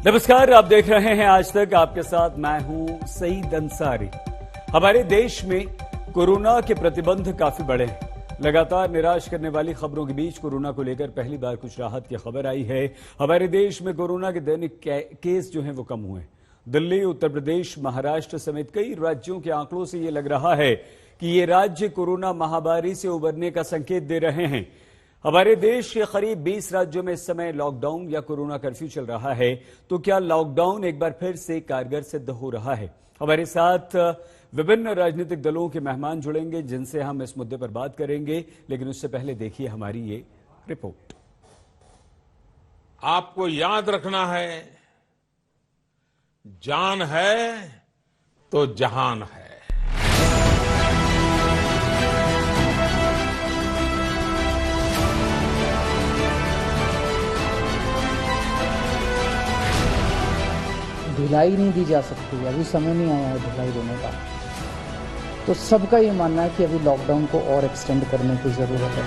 नमस्कार, आप देख रहे हैं आज तक। आपके साथ मैं हूं सईद अंसारी। हमारे देश में कोरोना के प्रतिबंध काफी बढ़े हैं। लगातार निराश करने वाली खबरों के बीच कोरोना को लेकर पहली बार कुछ राहत की खबर आई है। हमारे देश में कोरोना के दैनिक केस जो हैं वो कम हुए। दिल्ली, उत्तर प्रदेश, महाराष्ट्र समेत कई राज्यों के आंकड़ों से ये लग रहा है कि ये राज्य कोरोना महामारी से उबरने का संकेत दे रहे हैं। हमारे देश के करीब 20 राज्यों में इस समय लॉकडाउन या कोरोना कर्फ्यू चल रहा है। तो क्या लॉकडाउन एक बार फिर से कारगर सिद्ध हो रहा है? हमारे साथ विभिन्न राजनीतिक दलों के मेहमान जुड़ेंगे जिनसे हम इस मुद्दे पर बात करेंगे, लेकिन उससे पहले देखिए हमारी ये रिपोर्ट। आपको याद रखना है, जान है तो जहान है। ढिलाई नहीं दी जा सकती, अभी समय नहीं आया है ढिलाई देने का। तो सबका ये मानना है कि अभी लॉकडाउन को और एक्सटेंड करने की जरूरत है।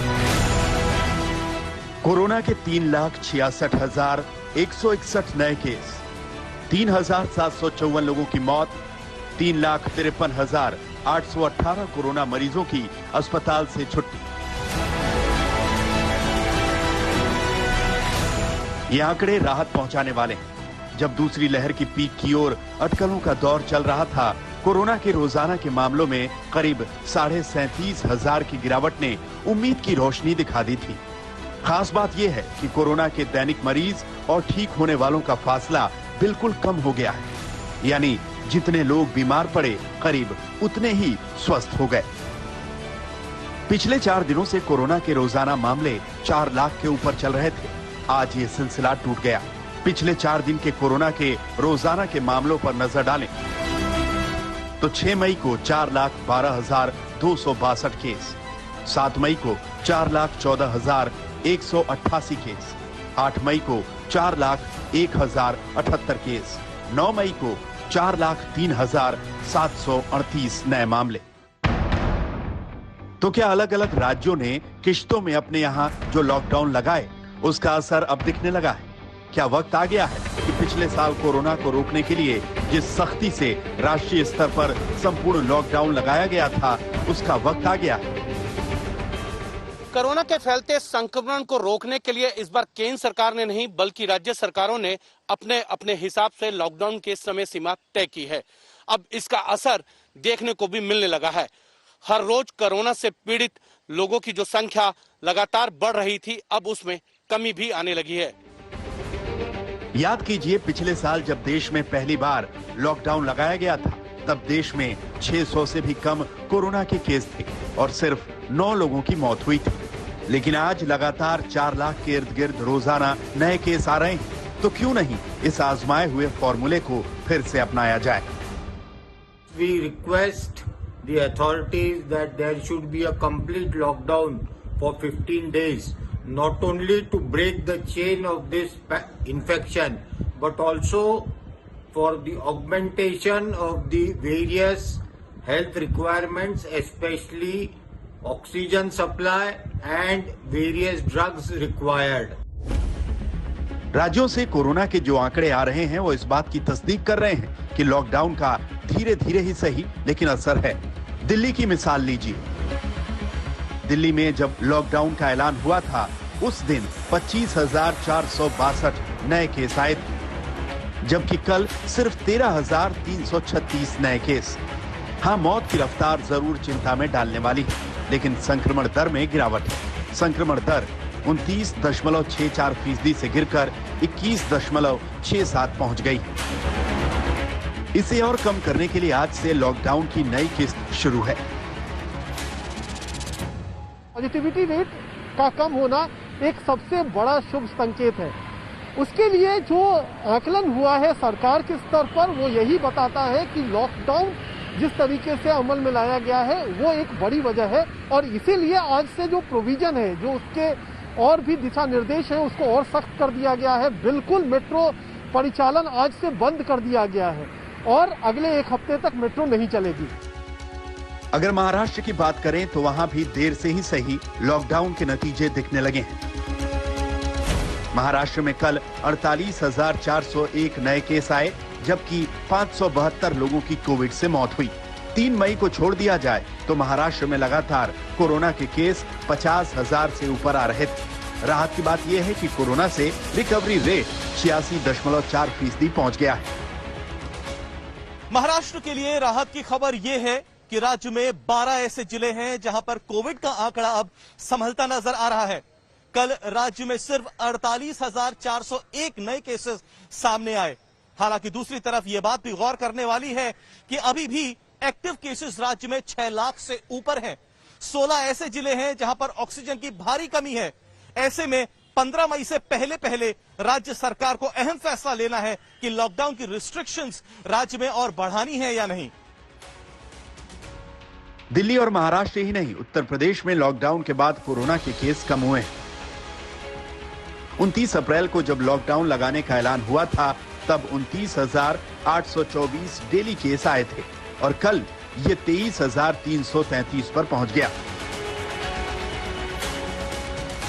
कोरोना के 3,66,161 नए केस, 3,754 लोगों की मौत, 3,53,818 कोरोना मरीजों की अस्पताल से छुट्टी। ये आंकड़े राहत पहुंचाने वाले हैं। जब दूसरी लहर की पीक की ओर अटकलों का दौर चल रहा था, कोरोना के रोजाना के मामलों में करीब 37,500 की गिरावट ने उम्मीद की रोशनी दिखा दी थी। खास बात यह है कि कोरोना के दैनिक मरीज और ठीक होने वालों का फासला बिल्कुल कम हो गया है। यानी जितने लोग बीमार पड़े, करीब उतने ही स्वस्थ हो गए। पिछले 4 दिनों से कोरोना के रोजाना मामले 4 लाख के ऊपर चल रहे थे। आज ये सिलसिला टूट गया। पिछले 4 दिन के कोरोना के रोजाना के मामलों पर नजर डालें तो 6 मई को 4,12,262 केस, 7 मई को 4,14,188 केस, 8 मई को 4,01,078 केस, 9 मई को 4,03,738 नए मामले। तो क्या अलग अलग राज्यों ने किश्तों में अपने यहां जो लॉकडाउन लगाए उसका असर अब दिखने लगा है? क्या वक्त आ गया है कि पिछले साल कोरोना को रोकने के लिए जिस सख्ती से राष्ट्रीय स्तर पर संपूर्ण लॉकडाउन लगाया गया था, उसका वक्त आ गया है? कोरोना के फैलते संक्रमण को रोकने के लिए इस बार केंद्र सरकार ने नहीं बल्कि राज्य सरकारों ने अपने अपने हिसाब से लॉकडाउन की समय सीमा तय की है। अब इसका असर देखने को भी मिलने लगा है। हर रोज कोरोना से पीड़ित लोगों की जो संख्या लगातार बढ़ रही थी, अब उसमें कमी भी आने लगी है। याद कीजिए, पिछले साल जब देश में पहली बार लॉकडाउन लगाया गया था, तब देश में 600 से भी कम कोरोना के केस थे और सिर्फ 9 लोगों की मौत हुई थी। लेकिन आज लगातार 4 लाख के इर्द गिर्द रोजाना नए केस आ रहे हैं। तो क्यों नहीं इस आजमाए हुए फॉर्मूले को फिर से अपनाया जाए? We request the authorities that there should be a complete lockdown for 15 days. Not only to break the chain of this infection, but also for the augmentation of the various health requirements, especially oxygen supply and various drugs required. राज्यों से corona के जो आंकड़े आ रहे हैं वो इस बात की तस्दीक कर रहे हैं कि लॉकडाउन का धीरे धीरे ही सही लेकिन असर है। दिल्ली की मिसाल लीजिए। दिल्ली में जब लॉकडाउन का ऐलान हुआ था, उस दिन 25,462 नए केस आए थे, जबकि कल सिर्फ 13,336 नए केस। हाँ, मौत की रफ्तार जरूर चिंता में डालने वाली है, लेकिन संक्रमण दर में गिरावट है। संक्रमण दर 29.64% से गिरकर 21.67 पहुंच गई। इसे और कम करने के लिए आज से लॉकडाउन की नई किस्त शुरू है। पॉजिटिविटी रेट का कम होना एक सबसे बड़ा शुभ संकेत है। उसके लिए जो आकलन हुआ है सरकार के स्तर पर, वो यही बताता है कि लॉकडाउन जिस तरीके से अमल में लाया गया है वो एक बड़ी वजह है। और इसीलिए आज से जो प्रोविजन है, जो उसके और भी दिशा निर्देश है, उसको और सख्त कर दिया गया है। बिल्कुल मेट्रो परिचालन आज से बंद कर दिया गया है और अगले 1 हफ्ते तक मेट्रो नहीं चलेगी। अगर महाराष्ट्र की बात करें तो वहां भी देर से ही सही लॉकडाउन के नतीजे दिखने लगे हैं। महाराष्ट्र में कल 48,401 नए केस आए, जबकि 572 लोगों की कोविड से मौत हुई। 3 मई को छोड़ दिया जाए तो महाराष्ट्र में लगातार कोरोना के केस 50,000 से ऊपर आ रहे थे। राहत की बात यह है कि कोरोना से रिकवरी रेट 86.4% पहुंच गया है। महाराष्ट्र के लिए राहत की खबर यह है कि राज्य में 12 ऐसे जिले हैं जहां पर कोविड का आंकड़ा अब संभलता नजर आ रहा है। कल राज्य में सिर्फ 48,401 नए केसेस सामने आए। हालांकि दूसरी तरफ यह बात भी गौर करने वाली है कि अभी भी एक्टिव केसेस राज्य में 6 लाख से ऊपर हैं। 16 ऐसे जिले हैं जहां पर ऑक्सीजन की भारी कमी है। ऐसे में 15 मई से पहले राज्य सरकार को अहम फैसला लेना है कि लॉकडाउन की रिस्ट्रिक्शंस राज्य में और बढ़ानी है या नहीं। दिल्ली और महाराष्ट्र ही नहीं, उत्तर प्रदेश में लॉकडाउन के बाद कोरोना के केस कम हुए हैं। 29 अप्रैल को जब लॉकडाउन लगाने का ऐलान हुआ था, तब 29,824 डेली केस आए थे और कल ये 23,333 पर पहुंच गया।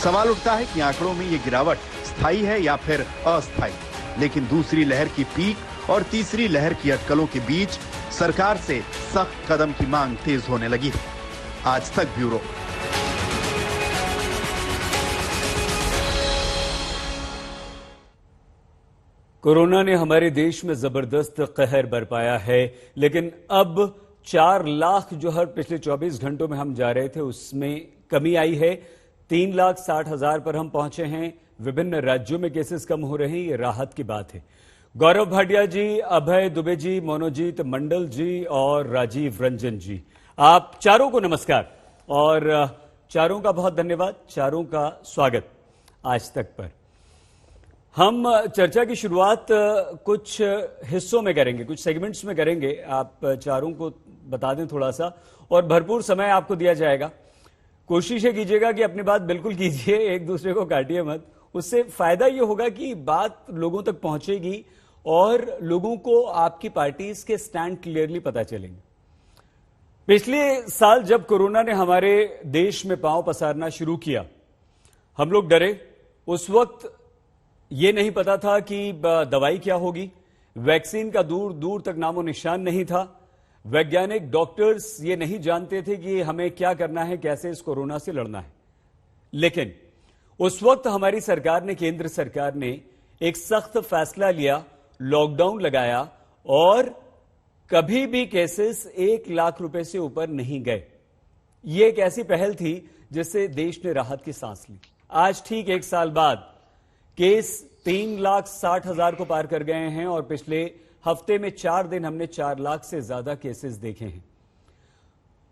सवाल उठता है कि आंकड़ों में ये गिरावट स्थायी है या फिर अस्थायी। लेकिन दूसरी लहर की पीक और तीसरी लहर की अटकलों के बीच सरकार से सख्त कदम की मांग तेज होने लगी है। आज तक ब्यूरो। कोरोना ने हमारे देश में जबरदस्त कहर बरपाया है, लेकिन अब 4 लाख जो हर पिछले 24 घंटों में हम जा रहे थे उसमें कमी आई है। 3,60,000 पर हम पहुंचे हैं। विभिन्न राज्यों में केसेस कम हो रहे हैं, ये राहत की बात है। गौरव भाटिया जी, अभय दुबे जी, मनोजीत मंडल जी और राजीव रंजन जी, आप चारों को नमस्कार और चारों का बहुत धन्यवाद, चारों का स्वागत आज तक पर। हम चर्चा की शुरुआत कुछ हिस्सों में करेंगे, कुछ सेगमेंट्स में करेंगे। आप चारों को बता दें थोड़ा सा, और भरपूर समय आपको दिया जाएगा। कोशिश कीजिएगा कि अपनी बात बिल्कुल कीजिए, एक दूसरे को काटिए मत। उससे फायदा यह होगा कि बात लोगों तक पहुंचेगी और लोगों को आपकी पार्टीज के स्टैंड क्लियरली पता चलेंगे। पिछले साल जब कोरोना ने हमारे देश में पांव पसारना शुरू किया, हम लोग डरे। उस वक्त ये नहीं पता था कि दवाई क्या होगी, वैक्सीन का दूर दूर तक नामो निशान नहीं था। वैज्ञानिक डॉक्टर्स ये नहीं जानते थे कि हमें क्या करना है, कैसे इस कोरोना से लड़ना है। लेकिन उस वक्त हमारी सरकार ने, केंद्र सरकार ने एक सख्त फैसला लिया, लॉकडाउन लगाया और कभी भी केसेस 1 लाख रुपए से ऊपर नहीं गए। यह एक ऐसी पहल थी जिससे देश ने राहत की सांस ली। आज ठीक 1 साल बाद केस 3,60,000 को पार कर गए हैं और पिछले हफ्ते में 4 दिन हमने 4 लाख से ज्यादा केसेस देखे हैं।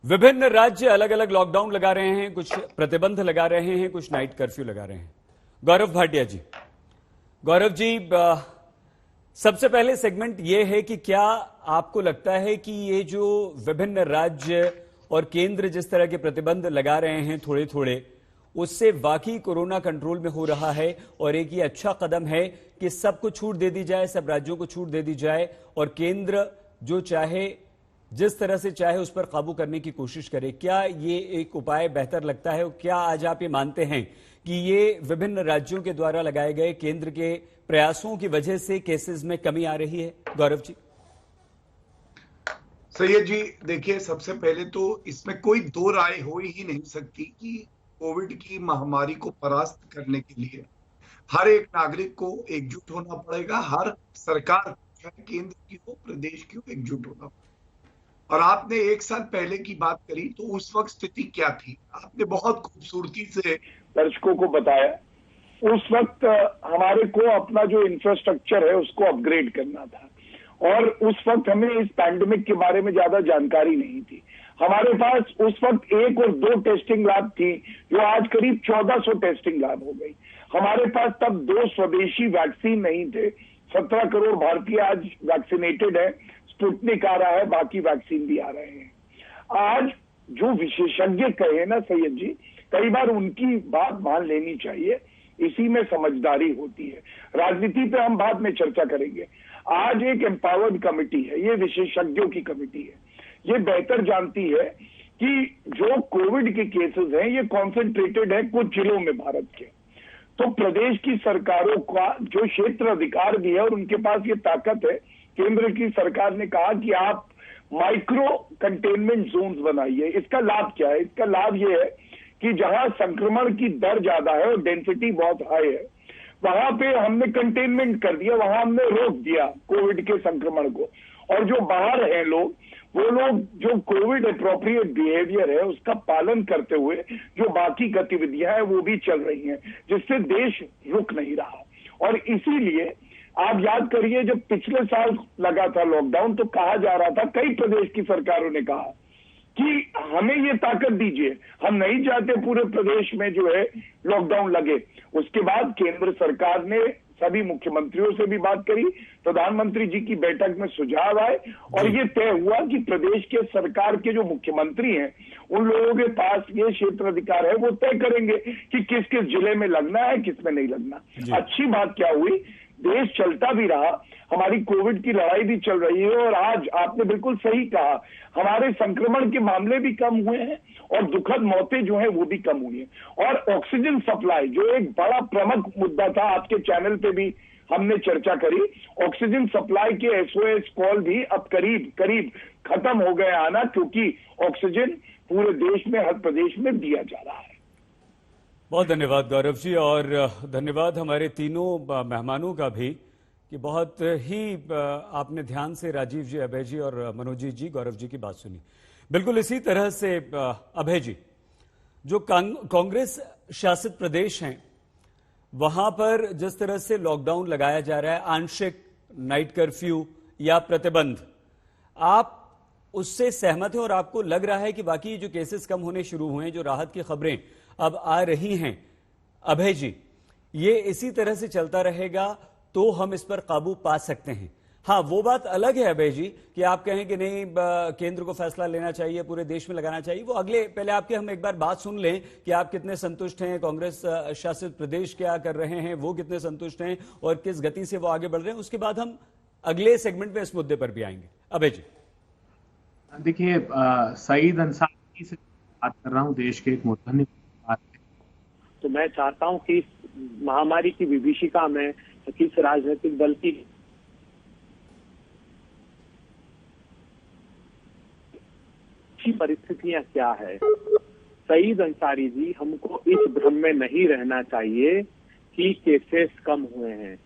विभिन्न राज्य अलग अलग लॉकडाउन लगा रहे हैं, कुछ प्रतिबंध लगा रहे हैं, कुछ नाइट कर्फ्यू लगा रहे हैं। गौरव भाटिया जी, गौरव जी, सबसे पहले सेगमेंट यह है कि क्या आपको लगता है कि ये जो विभिन्न राज्य और केंद्र जिस तरह के प्रतिबंध लगा रहे हैं थोड़े थोड़े, उससे वाकई कोरोना कंट्रोल में हो रहा है और एक ये अच्छा कदम है कि सबको छूट दे दी जाए, सब राज्यों को छूट दे दी जाए और केंद्र जो चाहे, जिस तरह से चाहे उस पर काबू करने की कोशिश करे? क्या ये एक उपाय बेहतर लगता है? क्या आज आप ये मानते हैं कि ये विभिन्न राज्यों के द्वारा लगाए गए केंद्र के प्रयासों की वजह से केसेस में कमी आ रही है? गौरव जी। सैयद जी, देखिए, सबसे पहले तो इसमें कोई दो राय हो ही नहीं सकती कि कोविड की महामारी को परास्त करने के लिए हर एक नागरिक को एकजुट होना पड़ेगा। हर सरकार, चाहे केंद्र की हो, प्रदेश की हो, एकजुट होना पड़ेगा। और आपने 1 साल पहले की बात करी तो उस वक्त स्थिति क्या थी, आपने बहुत खूबसूरती से दर्शकों को बताया। उस वक्त हमारे को अपना जो इंफ्रास्ट्रक्चर है उसको अपग्रेड करना था और उस वक्त हमें इस पैंडेमिक के बारे में ज्यादा जानकारी नहीं थी। हमारे पास उस वक्त 1 और 2 टेस्टिंग लैब थी, जो आज करीब 1400 टेस्टिंग लैब हो गई। हमारे पास तब 2 स्वदेशी वैक्सीन नहीं थे। 17 करोड़ भारतीय आज वैक्सीनेटेड है, स्पुतनिक आ रहा है, बाकी वैक्सीन भी आ रहे हैं। आज जो विशेषज्ञ कहे ना सैयद जी, कई बार उनकी बात मान लेनी चाहिए, इसी में समझदारी होती है। राजनीति पे हम बाद में चर्चा करेंगे। आज एक एम्पावर्ड कमेटी है, ये विशेषज्ञों की कमेटी है। ये बेहतर जानती है कि जो कोविड के केसेस हैं ये कॉन्सेंट्रेटेड है कुछ जिलों में भारत के। तो प्रदेश की सरकारों का जो क्षेत्र अधिकार भी है और उनके पास ये ताकत है, केंद्र की सरकार ने कहा कि आप माइक्रो कंटेनमेंट जोन्स बनाइए। इसका लाभ क्या है? इसका लाभ ये है कि जहां संक्रमण की दर ज्यादा है और डेंसिटी बहुत हाई है, वहां पे हमने कंटेनमेंट कर दिया, वहां हमने रोक दिया कोविड के संक्रमण को। और जो बाहर हैं लोग, वो लोग जो कोविड अप्रोप्रिएट बिहेवियर है उसका पालन करते हुए जो बाकी गतिविधियां हैं वो भी चल रही हैं, जिससे देश रुक नहीं रहा। और इसीलिए आप याद करिए, जब पिछले साल लगा था लॉकडाउन तो कहा जा रहा था, कई प्रदेश की सरकारों ने कहा कि हमें ये ताकत दीजिए, हम नहीं चाहते पूरे प्रदेश में जो है लॉकडाउन लगे। उसके बाद केंद्र सरकार ने सभी मुख्यमंत्रियों से भी बात करी, प्रधानमंत्री जी की बैठक में सुझाव आए और ये तय हुआ कि प्रदेश के सरकार के जो मुख्यमंत्री हैं उन लोगों के पास ये क्षेत्र अधिकार है, वो तय करेंगे कि किस किस जिले में लगना है, किस में नहीं लगना। अच्छी बात क्या हुई, देश चलता भी रहा, हमारी कोविड की लड़ाई भी चल रही है और आज आपने बिल्कुल सही कहा, हमारे संक्रमण के मामले भी कम हुए हैं और दुखद मौतें जो हैं वो भी कम हुई हैं। और ऑक्सीजन सप्लाई जो एक बड़ा प्रमुख मुद्दा था, आपके चैनल पे भी हमने चर्चा करी, ऑक्सीजन सप्लाई के एसओएस कॉल भी अब करीब करीब खत्म हो गए आना, क्योंकि ऑक्सीजन पूरे देश में हर प्रदेश में दिया जा रहा है। बहुत धन्यवाद गौरव जी, और धन्यवाद हमारे तीनों मेहमानों का भी कि बहुत ही आपने ध्यान से राजीव जी, अभय जी और मनोजीत जी, गौरव जी की बात सुनी। बिल्कुल इसी तरह से अभय जी, जो कांग्रेस शासित प्रदेश हैं वहां पर जिस तरह से लॉकडाउन लगाया जा रहा है, आंशिक नाइट कर्फ्यू या प्रतिबंध, आप उससे सहमत हैं और आपको लग रहा है कि बाकी जो केसेस कम होने शुरू हुए हैं, जो राहत की खबरें अब आ रही हैं, अभय जी, ये इसी तरह से चलता रहेगा तो हम इस पर काबू पा सकते हैं? हाँ, वो बात अलग है अभय जी कि आप कहें कि नहीं केंद्र को फैसला लेना चाहिए, पूरे देश में लगाना चाहिए, वो अगले, पहले आपके हम एक बार बात सुन लें कि आप कितने संतुष्ट हैं, कांग्रेस शासित प्रदेश क्या कर रहे हैं, वो कितने संतुष्ट हैं और किस गति से वो आगे बढ़ रहे हैं। उसके बाद हम अगले सेगमेंट में इस मुद्दे पर भी आएंगे। अभय जी देखिए, सईद अंसारी से बात कर रहा हूँ, देश के एक मूर्धन्य बात है। तो मैं चाहता हूँ कि इस महामारी की विभीषिका में किस राजनीतिक दल की परिस्थितियां क्या है। सईद अंसारी जी, हमको इस भ्रम में नहीं रहना चाहिए कि केसेस कम हुए हैं।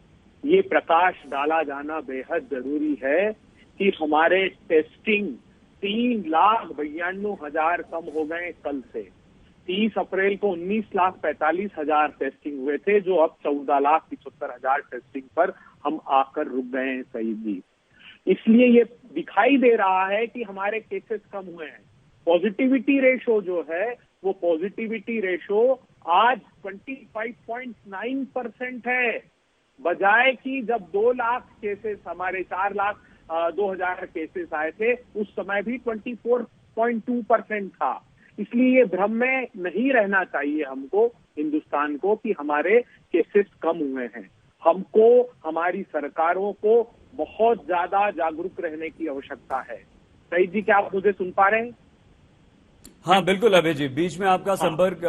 ये प्रकाश डाला जाना बेहद जरूरी है कि हमारे टेस्टिंग 3,92,000 कम हो गए कल से। 30 अप्रैल को 19,45,000 टेस्टिंग हुए थे, जो अब 14,75,000 टेस्टिंग पर हम आकर रुक गए हैं सईद जी। इसलिए ये दिखाई दे रहा है कि हमारे केसेस कम हुए हैं। पॉजिटिविटी रेशो जो है, वो पॉजिटिविटी रेशो आज 25.9% है, बजाय कि जब 2 लाख केसेस, हमारे 4,02,000 केसेस आए थे, उस समय भी 24.2% था। इसलिए ये भ्रम में नहीं रहना चाहिए हमको, हिंदुस्तान को, कि हमारे केसेस कम हुए हैं। हमको, हमारी सरकारों को बहुत ज्यादा जागरूक रहने की आवश्यकता है। सईद जी, क्या आप मुझे सुन पा रहे हैं? हाँ बिल्कुल अभय जी, बीच में आपका संपर्क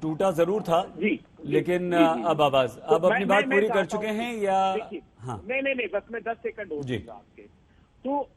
टूटा जरूर था जी, लेकिन अब आवाज, अब अपनी बात पूरी कर चुके हैं या? हाँ नहीं, बस मैं 10 सेकंड हो जाऊंगा आपके। तो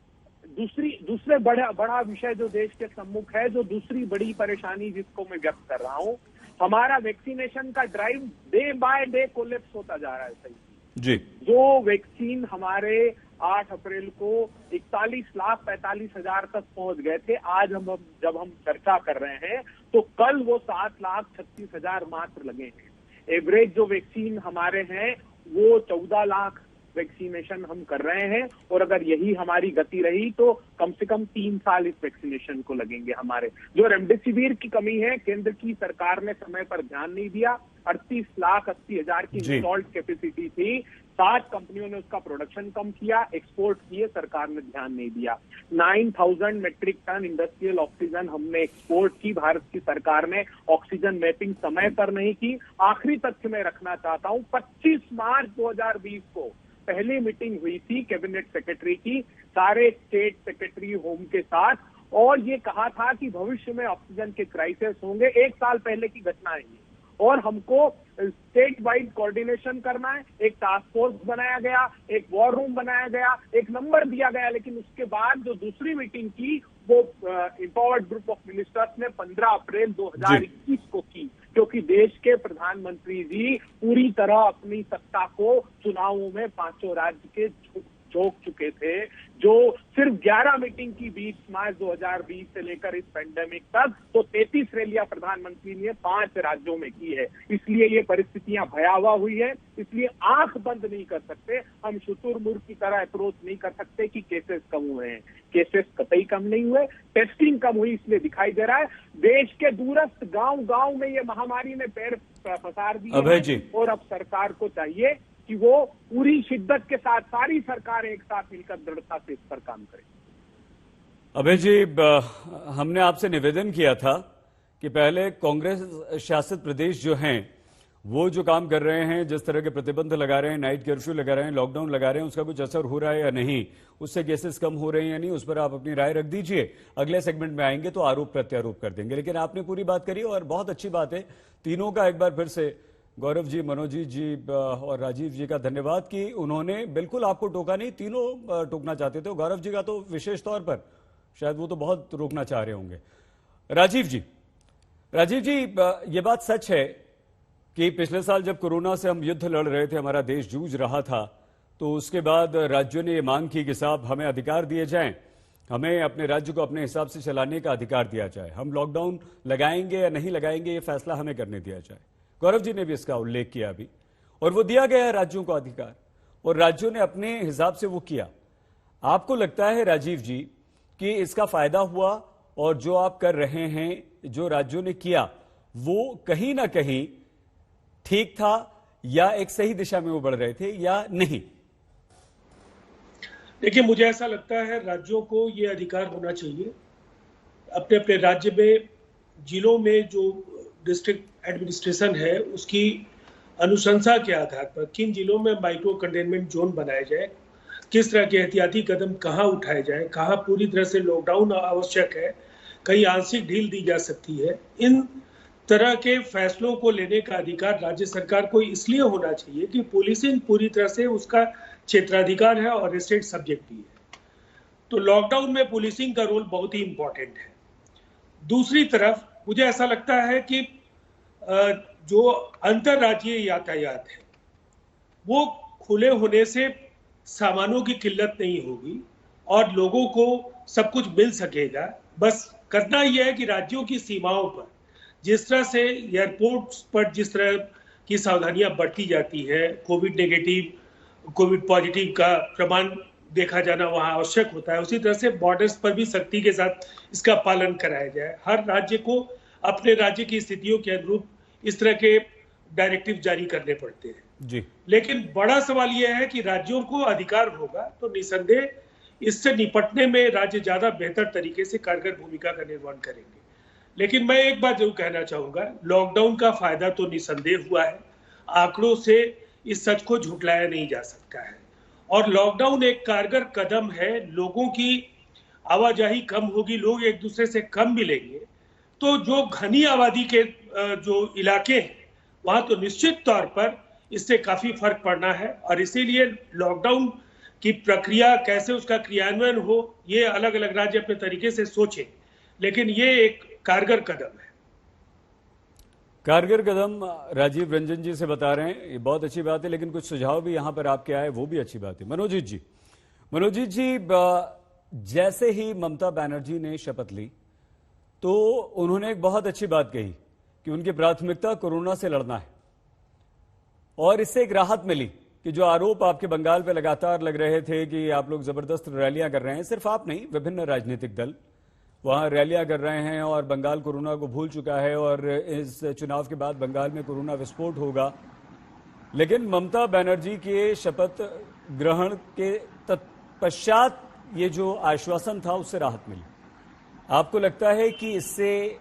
दूसरे बड़ा विषय जो देश के सम्मुख है, जो दूसरी बड़ी परेशानी जिसको मैं व्यक्त कर रहा हूँ, हमारा वैक्सीनेशन का drive day by day collapse होता जा रहा है सही जी। जो वैक्सीन हमारे 8 अप्रैल को 41,45,000 तक पहुंच गए थे, आज जब हम चर्चा कर रहे हैं तो कल वो 7,36,000 मात्र लगे हैं। एवरेज जो वैक्सीन हमारे हैं वो 14 लाख वैक्सीनेशन हम कर रहे हैं, और अगर यही हमारी गति रही तो कम से कम 3 साल इस वैक्सीनेशन को लगेंगे हमारे। जो रेमडेसिविर की कमी है, केंद्र की सरकार ने समय पर ध्यान नहीं दिया। 38,80,000 की इंस्टॉल्ड कैपेसिटी थी, 7 कंपनियों ने उसका प्रोडक्शन कम किया, एक्सपोर्ट किए, सरकार ने ध्यान नहीं दिया। 9,000 मेट्रिक टन इंडस्ट्रियल ऑक्सीजन हमने एक्सपोर्ट की, भारत की सरकार ने ऑक्सीजन मैपिंग समय पर नहीं की। आखिरी तथ्य में रखना चाहता हूं, 25 मार्च 2020 को पहली मीटिंग हुई थी कैबिनेट सेक्रेटरी की, सारे स्टेट सेक्रेटरी होम के साथ, और ये कहा था कि भविष्य में ऑक्सीजन के क्राइसिस होंगे। 1 साल पहले की घटना है ये, और हमको स्टेट वाइड कोऑर्डिनेशन करना है। एक टास्क फोर्स बनाया गया, एक वॉर रूम बनाया गया, एक नंबर दिया गया, लेकिन उसके बाद जो दूसरी मीटिंग की वो एम्पावर्ड ग्रुप ऑफ मिनिस्टर्स ने 15 अप्रैल 2021 को की, क्योंकि देश के प्रधानमंत्री जी पूरी तरह अपनी सत्ता को चुनावों में पांचों राज्य के झोंक चुके थे, जो सिर्फ 11 मीटिंग की 20 मार्च 2020 से लेकर इस पेंडेमिक तक, तो 33 रैलियां प्रधानमंत्री ने 5 राज्यों में की है। इसलिए ये परिस्थितियां भयावह हुई है, इसलिए आंख बंद नहीं कर सकते, हम शुतुरमुर्ग की तरह अप्रोच नहीं कर सकते कि केसेस कम हुए हैं। केसेस कतई कम नहीं हुए, टेस्टिंग कम हुई, इसलिए दिखाई दे रहा है देश के दूरस्थ गांव-गांव में ये महामारी ने पैर पसार दिए, और अब सरकार को चाहिए कि वो पूरी शिद्दत के साथ सारी सरकार एक साथ मिलकर दृढ़ता से इस पर काम करे। अभय जी, हमने आपसे निवेदन किया था कि पहले कांग्रेस शासित प्रदेश जो हैं वो जो काम कर रहे हैं, जिस तरह के प्रतिबंध लगा रहे हैं, नाइट कर्फ्यू लगा रहे हैं, लॉकडाउन लगा रहे हैं, उसका कुछ असर हो रहा है या नहीं, उससे केसेस कम हो रहे हैं या नहीं, उस पर आप अपनी राय रख दीजिए। अगले सेगमेंट में आएंगे तो आरोप प्रत्यारोप कर देंगे। लेकिन आपने पूरी बात करी और बहुत अच्छी बात है। तीनों का एक बार फिर से, गौरव जी, मनोजीत जी और राजीव जी का धन्यवाद कि उन्होंने बिल्कुल आपको टोका नहीं, तीनों टोकना चाहते थे। गौरव जी का तो विशेष तौर पर, शायद वो तो बहुत रोकना चाह रहे होंगे। राजीव जी, ये बात सच है कि पिछले साल जब कोरोना से हम युद्ध लड़ रहे थे, हमारा देश जूझ रहा था, तो उसके बाद राज्यों ने ये मांग की कि साहब हमें अधिकार दिए जाएं, हमें अपने राज्य को अपने हिसाब से चलाने का अधिकार दिया जाए, हम लॉकडाउन लगाएंगे या नहीं लगाएंगे ये फैसला हमें करने दिया जाए। गौरव जी ने भी इसका उल्लेख किया अभी, और वो दिया गया है राज्यों को अधिकार, और राज्यों ने अपने हिसाब से वो किया। आपको लगता है राजीव जी कि इसका फायदा हुआ, और जो आप कर रहे हैं, जो राज्यों ने किया, वो कहीं ना कहीं ठीक था या एक सही दिशा में वो बढ़ रहे थे या नहीं? देखिए, मुझे ऐसा लगता है राज्यों को ये अधिकार होना चाहिए अपने अपने राज्य में, जिलों में जो डिस्ट्रिक्ट एडमिनिस्ट्रेशन है उसकी अनुशंसा के आधार पर किन जिलों में माइक्रो कंटेनमेंट जोन बनाए जाए, किस तरह के एहतियाती कदम कहाँ उठाए जाए, कहाँ पूरी तरह से लॉकडाउन आवश्यक है, कहीं आंशिक ढील दी जा सकती है, इन तरह के फैसलों को लेने का अधिकार राज्य सरकार को इसलिए होना चाहिए कि पुलिसिंग पूरी तरह से उसका क्षेत्राधिकार है और स्टेट सब्जेक्ट भी है। तो लॉकडाउन में पुलिसिंग का रोल बहुत ही इंपॉर्टेंट है। दूसरी तरफ मुझे ऐसा लगता है कि जो अंतरराज्यीय यातायात है वो खुले होने से सामानों की किल्लत नहीं होगी और लोगों को सब कुछ मिल सकेगा। बस करना यह है कि राज्यों की सीमाओं पर जिस तरह से एयरपोर्ट्स पर जिस तरह की सावधानियां बरती जाती है, कोविड नेगेटिव, कोविड पॉजिटिव का प्रमाण देखा जाना वहां आवश्यक होता है, उसी तरह से बॉर्डर्स पर भी सख्ती के साथ इसका पालन कराया जाए। हर राज्य को अपने राज्य की स्थितियों के अनुरूप इस तरह के डायरेक्टिव जारी करने पड़ते हैं जी। लेकिन बड़ा सवाल यह है कि राज्यों को अधिकार होगा तो निसंदेह इससे निपटने में राज्य ज्यादा बेहतर तरीके से कारगर भूमिका का निर्वहन करेंगे। लेकिन मैं एक बात जरूर कहना चाहूंगा, लॉकडाउन का फायदा तो निसंदेह हुआ है, आंकड़ों से इस सच को झुटलाया नहीं जा सकता है, और लॉकडाउन एक कारगर कदम है। लोगों की आवाजाही कम होगी, लोग एक दूसरे से कम मिलेंगे, तो जो घनी आबादी के जो इलाके हैं वहां तो निश्चित तौर पर इससे काफी फर्क पड़ना है, और इसीलिए लॉकडाउन की प्रक्रिया कैसे उसका क्रियान्वयन हो ये अलग अलग राज्य अपने तरीके से सोचें, लेकिन ये एक कारगर कदम है। कारगर कदम राजीव रंजन जी से बता रहे हैं, ये बहुत अच्छी बात है, लेकिन कुछ सुझाव भी यहां पर आपके आए वो भी अच्छी बात है। मनोजीत जी, जैसे ही ममता बनर्जी ने शपथ ली तो उन्होंने एक बहुत अच्छी बात कही कि उनकी प्राथमिकता कोरोना से लड़ना है, और इससे एक राहत मिली कि जो आरोप आपके बंगाल पे लगातार लग रहे थे कि आप लोग जबरदस्त रैलियां कर रहे हैं, सिर्फ आप नहीं, विभिन्न राजनीतिक दल वहां रैलियां कर रहे हैं और बंगाल कोरोना को भूल चुका है और इस चुनाव के बाद बंगाल में कोरोना विस्फोट होगा, लेकिन ममता बनर्जी के शपथ ग्रहण के तत्पश्चात ये जो आश्वासन था उससे राहत मिली। आपको लगता है कि इससे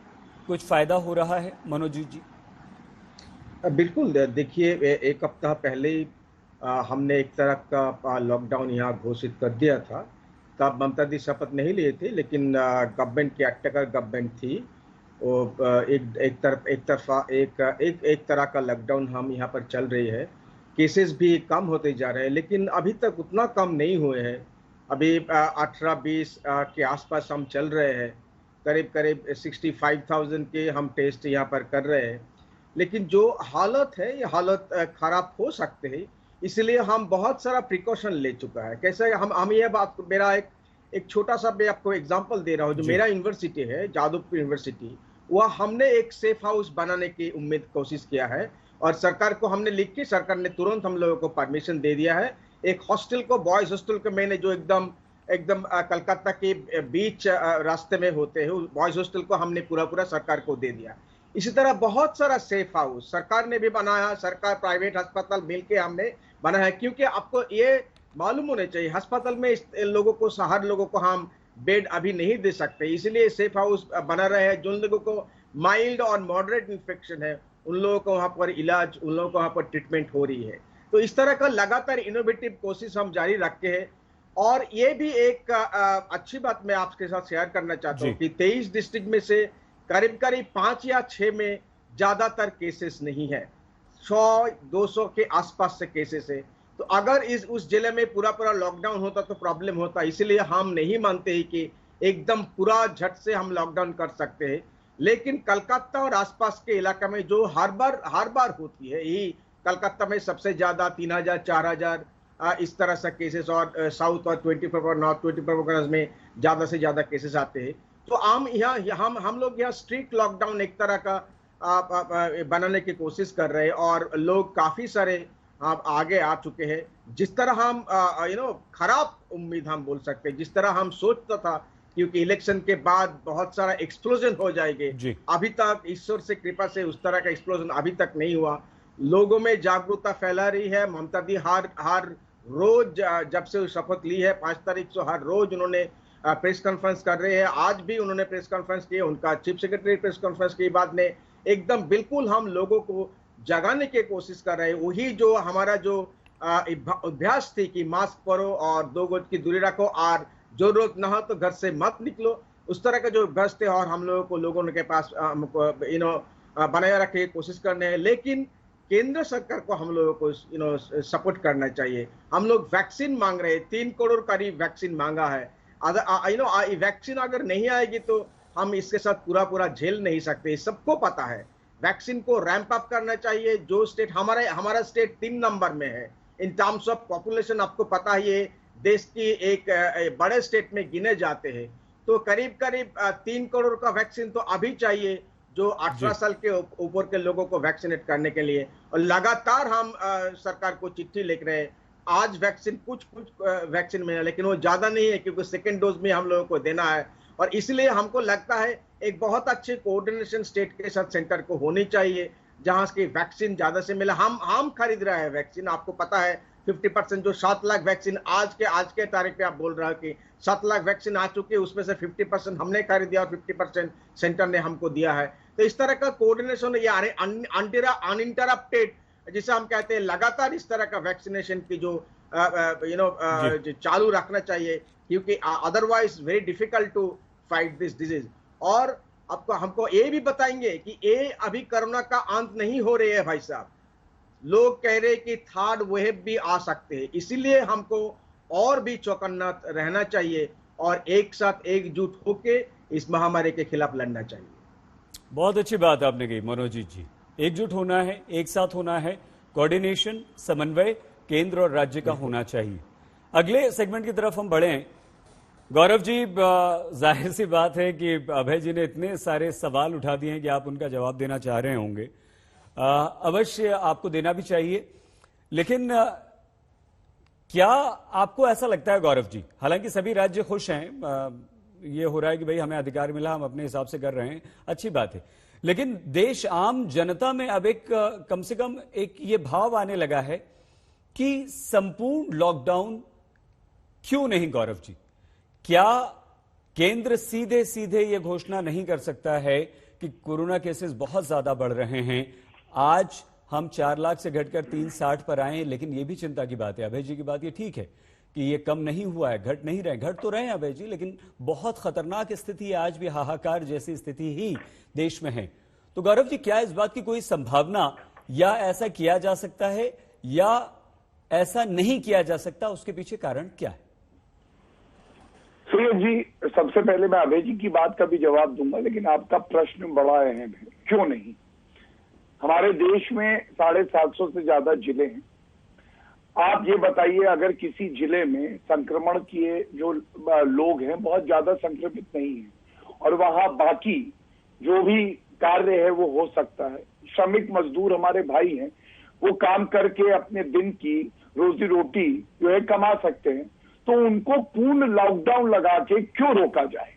कुछ फायदा हो रहा है? मनोजीत जी। बिल्कुल, देखिए एक हफ्ता पहले ही हमने एक तरह का लॉकडाउन यहाँ घोषित कर दिया था, तब ममता जी शपथ नहीं लिए थे, लेकिन गवर्नमेंट की एक्टिव गवर्नमेंट थी एक तरह का लॉकडाउन हम यहाँ पर चल रही है। केसेस भी कम होते जा रहे हैं, लेकिन अभी तक उतना कम नहीं हुए हैं। अभी 18-20 के आसपास हम चल रहे हैं, करीब 65,000 के हम टेस्ट यहाँ पर कर रहे हैं। लेकिन जो हालत है, ये हालत खराब हो सकते हैं, इसलिए हम बहुत सारा प्रिकॉशन ले चुका है। कैसे हम ये बात, मेरा एक छोटा सा मैं आपको एग्जांपल दे रहा हूँ। जो मेरा यूनिवर्सिटी है, जादवपुर यूनिवर्सिटी, वह हमने एक सेफ हाउस बनाने की कोशिश किया है और सरकार को हमने लिख के, सरकार ने तुरंत हम लोगों को परमिशन दे दिया है। एक हॉस्टल को, बॉयज हॉस्टल को मैंने जो एकदम कलकत्ता के बीच रास्ते में होते हैं, बॉयज हॉस्टल को हमने पूरा सरकार को दे दिया। इसी तरह बहुत सारा सेफ हाउस सरकार ने भी बनाया, सरकार प्राइवेट अस्पताल मिलके हमने बनाया है। क्योंकि आपको ये मालूम होना चाहिए, अस्पताल में लोगों को, हर लोगों को हम बेड अभी नहीं दे सकते, इसलिए सेफ हाउस बना रहे हैं। जिन लोगों को माइल्ड और मॉडरेट इन्फेक्शन है, उन लोगों को वहाँ पर इलाज, उन लोगों को वहाँ पर ट्रीटमेंट हो रही है। तो इस तरह का लगातार इनोवेटिव कोशिश हम जारी रखे हैं। और ये भी एक अच्छी बात मैं आपके साथ शेयर करना चाहता हूँ कि 23 डिस्ट्रिक्ट में से करीब 5 या 6 में ज्यादातर केसेस नहीं है, 100-200 के आसपास से केसेस है। तो अगर उस जिले में पूरा लॉकडाउन होता तो प्रॉब्लम होता। इसलिए हम नहीं मानते ही कि एकदम पूरा झट से हम लॉकडाउन कर सकते हैं। लेकिन कलकत्ता और आसपास के इलाके में जो हर बार होती है, यही कलकत्ता में सबसे ज्यादा 3,000-4,000 इस तरह से केसेस, और साउथ और 24 नॉर्थ 24 में ज्यादा से ज्यादा केसेस आते हैं। तो हम लोग यहाँ स्ट्रिक्ट लॉकडाउन एक तरह का बनाने की कोशिश कर रहे हैं और लोग काफी सारे आगे आ चुके हैं। जिस तरह हम खराब उम्मीद हम बोल सकते हैं, जिस तरह हम सोचता था क्योंकि इलेक्शन के बाद बहुत सारा एक्सप्लोजन हो जाएंगे, अभी तक ईश्वर से कृपा से उस तरह का एक्सप्लोजन अभी तक नहीं हुआ। लोगों में जागरूकता फैला रही है। ममता दी हर रोज, जब से शपथ ली है 5 तारीख से, हर रोज उन्होंने प्रेस कॉन्फ्रेंस कर रहे हैं। आज भी उन्होंने प्रेस कॉन्फ्रेंस की, उनका चीफ सेक्रेटरी प्रेस कॉन्फ्रेंस की बात ने एकदम बिल्कुल हम लोगों को जगाने की कोशिश कर रहे हैं। वही जो हमारा जो अभ्यास थी कि मास्क पहनो और 2 गज की दूरी रखो और जरूरत न हो तो घर से मत निकलो, उस तरह का जो अभ्यास थे और हम लोगों को लोगों के पास बनाए रखे की कोशिश करने हैं। लेकिन केंद्र सरकार को हम लोगों को सपोर्ट करना चाहिए। हम लोग वैक्सीन मांग रहे हैं, 3 करोड़ करीब वैक्सीन मांगा है। वैक्सीन अगर नहीं आएगी तो हम इसके साथ पूरा झेल नहीं सकते, सबको पता है। वैक्सीन को रैंप अप करना चाहिए। जो स्टेट हमारा स्टेट 3 नंबर में है इन टर्म्स ऑफ पॉपुलेशन, आपको पता ही है, देश की एक बड़े स्टेट में गिने जाते हैं। तो करीब 3 करोड़ का वैक्सीन तो अभी चाहिए, जो 18 साल के ऊपर के लोगों को वैक्सीनेट करने के लिए। और लगातार हम सरकार को चिट्ठी लिख रहे हैं। आज वैक्सीन कुछ वैक्सीन मिला, लेकिन वो ज्यादा नहीं है क्योंकि सेकेंड डोज में हम लोगों को देना है। और इसलिए हमको लगता है एक बहुत अच्छी कोऑर्डिनेशन स्टेट के साथ सेंटर को होनी चाहिए, जहां की वैक्सीन ज्यादा से मिला। हम खरीद रहे हैं वैक्सीन, आपको पता है 50% जो 7 लाख वैक्सीन आज के तारीख पे आप बोल रहे हो कि 7 लाख वैक्सीन आ चुकी है, उसमें से 50% हमने खरीद दिया और 50% सेंटर ने हमको दिया है। तो इस तरह का कोऑर्डिनेशन अनइंटरप्टेड, जिसे हम कहते हैं, लगातार इस तरह का वैक्सीनेशन की जो चालू रखना चाहिए, क्योंकि otherwise very difficult to fight this disease. और आपको हमको ये भी बताएंगे कि ये अभी कोरोना का अंत नहीं हो रही है भाई साहब। लोग कह रहे कि 3rd वेव भी आ सकते हैं, इसीलिए हमको और भी चौकन्ना रहना चाहिए और एक साथ एकजुट होके इस महामारी के खिलाफ लड़ना चाहिए। बहुत अच्छी बात आपने कही मनोजीत जी। एकजुट होना है, एक साथ होना है, कोऑर्डिनेशन, समन्वय केंद्र और राज्य का होना चाहिए। अगले सेगमेंट की तरफ हम बढ़े। गौरव जी, जाहिर सी बात है कि अभय जी ने इतने सारे सवाल उठा दिए हैं कि आप उनका जवाब देना चाह रहे होंगे। अवश्य आपको देना भी चाहिए, लेकिन क्या आपको ऐसा लगता है गौरव जी, हालांकि सभी राज्य खुश हैं, ये हो रहा है कि भाई हमें अधिकार मिला, हम अपने हिसाब से कर रहे हैं, अच्छी बात है, लेकिन देश आम जनता में अब एक कम से कम एक ये भाव आने लगा है कि संपूर्ण लॉकडाउन क्यों नहीं गौरव जी? क्या केंद्र सीधे सीधे ये घोषणा नहीं कर सकता है कि कोरोना केसेस बहुत ज्यादा बढ़ रहे हैं, आज हम 4 लाख से घटकर 360 पर आए? लेकिन ये भी चिंता की बात है, अभय जी की बात ये ठीक है कि ये कम नहीं हुआ है, घट नहीं रहे, घट तो रहे हैं अभय जी, लेकिन बहुत खतरनाक स्थिति है, आज भी हाहाकार जैसी स्थिति ही देश में है। तो गौरव जी, क्या इस बात की कोई संभावना या ऐसा किया जा सकता है या ऐसा नहीं किया जा सकता, उसके पीछे कारण क्या है? सूर्य जी, सबसे पहले मैं अभय जी की बात का भी जवाब दूंगा, लेकिन आपका प्रश्न बड़ा अहम है, क्यों नहीं। हमारे देश में 750 से ज्यादा जिले हैं। आप ये बताइए, अगर किसी जिले में संक्रमण किए जो लोग हैं बहुत ज्यादा संक्रमित नहीं है और वहां बाकी जो भी कार्य है वो हो सकता है, श्रमिक मजदूर हमारे भाई हैं, वो काम करके अपने दिन की रोजी रोटी जो है कमा सकते हैं, तो उनको पूर्ण लॉकडाउन लगा के क्यों रोका जाए।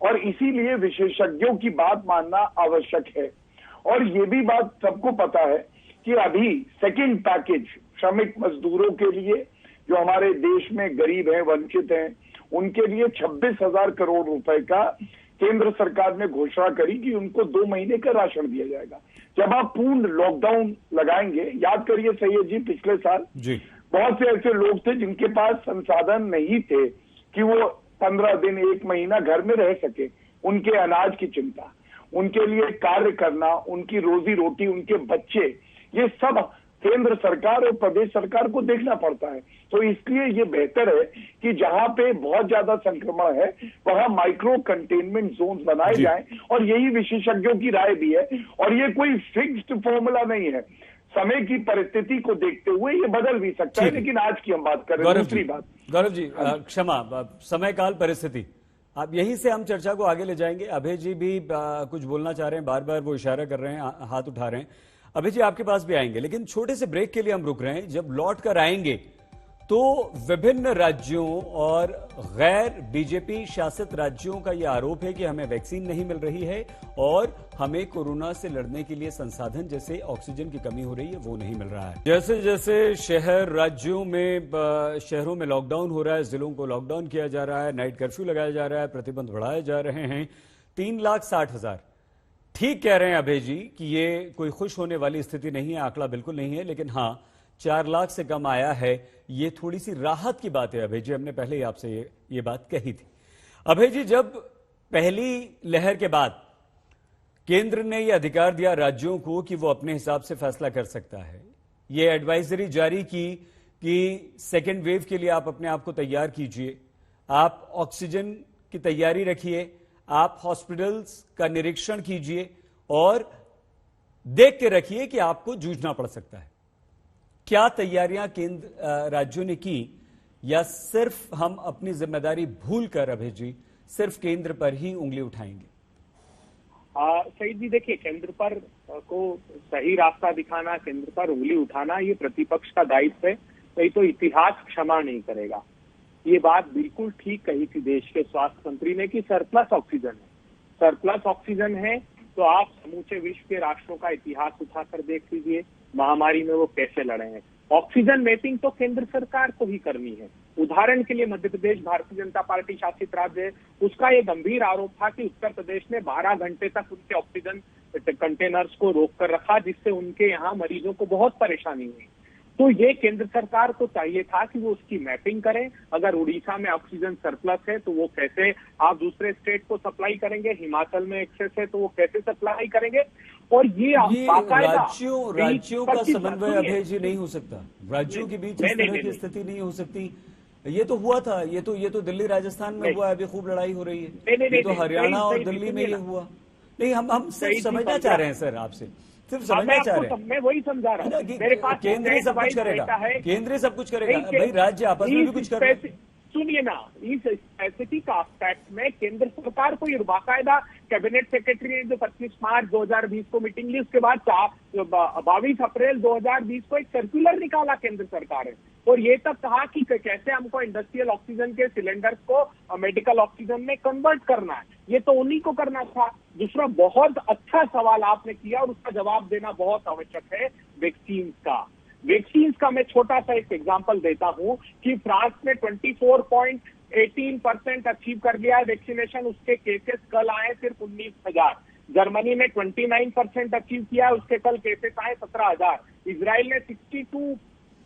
और इसीलिए विशेषज्ञों की बात मानना आवश्यक है। और ये भी बात सबको पता है कि अभी सेकंड पैकेज श्रमिक मजदूरों के लिए, जो हमारे देश में गरीब हैं, वंचित हैं, उनके लिए 26,000 करोड़ रुपए का केंद्र सरकार ने घोषणा करी कि उनको 2 महीने का राशन दिया जाएगा। जब आप पूर्ण लॉकडाउन लगाएंगे, याद करिए सैयद जी, पिछले साल बहुत से ऐसे लोग थे जिनके पास संसाधन नहीं थे कि वो 15 दिन 1 महीना घर में रह सके। उनके अनाज की चिंता, उनके लिए कार्य करना, उनकी रोजी रोटी, उनके बच्चे, ये सब केंद्र सरकार और प्रदेश सरकार को देखना पड़ता है। तो इसलिए ये बेहतर है कि जहां पे बहुत ज्यादा संक्रमण है वहां माइक्रो कंटेनमेंट जोन्स बनाए जाएं, और यही विशेषज्ञों की राय भी है। और ये कोई फिक्स्ड फॉर्मूला नहीं है, समय की परिस्थिति को देखते हुए ये बदल भी सकता है। लेकिन आज की हम बात कर रहे हैं दूसरी बात। गौरव जी, क्षमा, समय काल परिस्थिति, आप यहीं से हम चर्चा को आगे ले जाएंगे। अभय जी भी कुछ बोलना चाह रहे हैं, बार बार वो इशारा कर रहे हैं, हाथ उठा रहे हैं। अभय जी आपके पास भी आएंगे, लेकिन छोटे से ब्रेक के लिए हम रुक रहे हैं। जब लौट कर आएंगे तो विभिन्न राज्यों और गैर बीजेपी शासित राज्यों का यह आरोप है कि हमें वैक्सीन नहीं मिल रही है और हमें कोरोना से लड़ने के लिए संसाधन जैसे ऑक्सीजन की कमी हो रही है, वो नहीं मिल रहा है। जैसे जैसे शहर राज्यों में शहरों में लॉकडाउन हो रहा है, जिलों को लॉकडाउन किया जा रहा है, नाइट कर्फ्यू लगाया जा रहा है, प्रतिबंध बढ़ाए जा रहे हैं, 3,60,000। ठीक कह रहे हैं अभय जी कि ये कोई खुश होने वाली स्थिति नहीं है, आंकड़ा बिल्कुल नहीं है, लेकिन हाँ 4 लाख से कम आया है, ये थोड़ी सी राहत की बात है। अभय जी, हमने पहले ही आपसे ये बात कही थी। अभय जी, जब पहली लहर के बाद केंद्र ने यह अधिकार दिया राज्यों को कि वो अपने हिसाब से फैसला कर सकता है, ये एडवाइजरी जारी की कि सेकेंड वेव के लिए आप अपने आप को तैयार कीजिए, आप ऑक्सीजन की तैयारी रखिए, आप हॉस्पिटल्स का निरीक्षण कीजिए और देख के रखिए कि आपको जूझना पड़ सकता है। क्या तैयारियां केंद्र राज्यों ने की, या सिर्फ हम अपनी जिम्मेदारी भूलकर अभय जी सिर्फ केंद्र पर ही उंगली उठाएंगे? सईद जी, देखिए, केंद्र पर को सही रास्ता दिखाना, केंद्र पर उंगली उठाना, ये प्रतिपक्ष का दायित्व है। नहीं तो इतिहास क्षमा नहीं करेगा। ये बात बिल्कुल ठीक कही थी देश के स्वास्थ्य मंत्री ने कि सरप्लस ऑक्सीजन है। सरप्लस ऑक्सीजन है तो आप समूचे विश्व के राष्ट्रों का इतिहास उठाकर देख लीजिए, महामारी में वो कैसे लड़े हैं। ऑक्सीजन मैपिंग तो केंद्र सरकार को ही करनी है। उदाहरण के लिए मध्य प्रदेश भारतीय जनता पार्टी शासित राज्य है, उसका ये गंभीर आरोप था कि उत्तर प्रदेश ने 12 घंटे तक उनके ऑक्सीजन कंटेनर्स को रोक कर रखा, जिससे उनके यहाँ मरीजों को बहुत परेशानी हुई। तो ये केंद्र सरकार को चाहिए था कि वो उसकी मैपिंग करें। अगर उड़ीसा में ऑक्सीजन सरप्लस है तो वो कैसे आप दूसरे स्टेट को सप्लाई करेंगे, हिमाचल में एक्सेस है तो वो कैसे सप्लाई करेंगे। और ये राज्यों का समन्वय अभय जी नहीं हो सकता, राज्यों के बीच इस तरह की स्थिति नहीं हो सकती। ये तो हुआ था, ये तो दिल्ली राजस्थान में हुआ है, अभी खूब लड़ाई हो रही है। ये तो हरियाणा और दिल्ली में ये हुआ नहीं। हम सिर्फ समझना चाह रहे हैं सर, आपसे सिर्फ समझना चाह रहे हैं। मैं वही समझा रहा हूँ, मेरे पास केंद्र सब कुछ करेगा, केंद्र सब कुछ करेगा, भाई राज्य आपस में भी कुछ कर। सुनिए ना, इस स्पेसिफिक एस्पेक्ट में केंद्र सरकार को ये बाकायदा कैबिनेट सेक्रेटरी ने जो 25 मार्च 2020 को मीटिंग ली, उसके बाद 22 अप्रैल 2020 को एक सर्कुलर निकाला केंद्र सरकार ने, और ये तक कहा कि कैसे हमको इंडस्ट्रियल ऑक्सीजन के सिलेंडर्स को मेडिकल ऑक्सीजन में कन्वर्ट करना है। ये तो उन्हीं को करना था। दूसरा बहुत अच्छा सवाल आपने किया और उसका जवाब देना बहुत आवश्यक है, वैक्सीन का मैं छोटा सा एक एग्जांपल देता हूं कि फ्रांस ने 24.18% अचीव कर लिया है वैक्सीनेशन, उसके केसेस कल आए सिर्फ 19,000। जर्मनी ने 29% अचीव किया है, उसके कल केसेस आए 17,000। इजराइल ने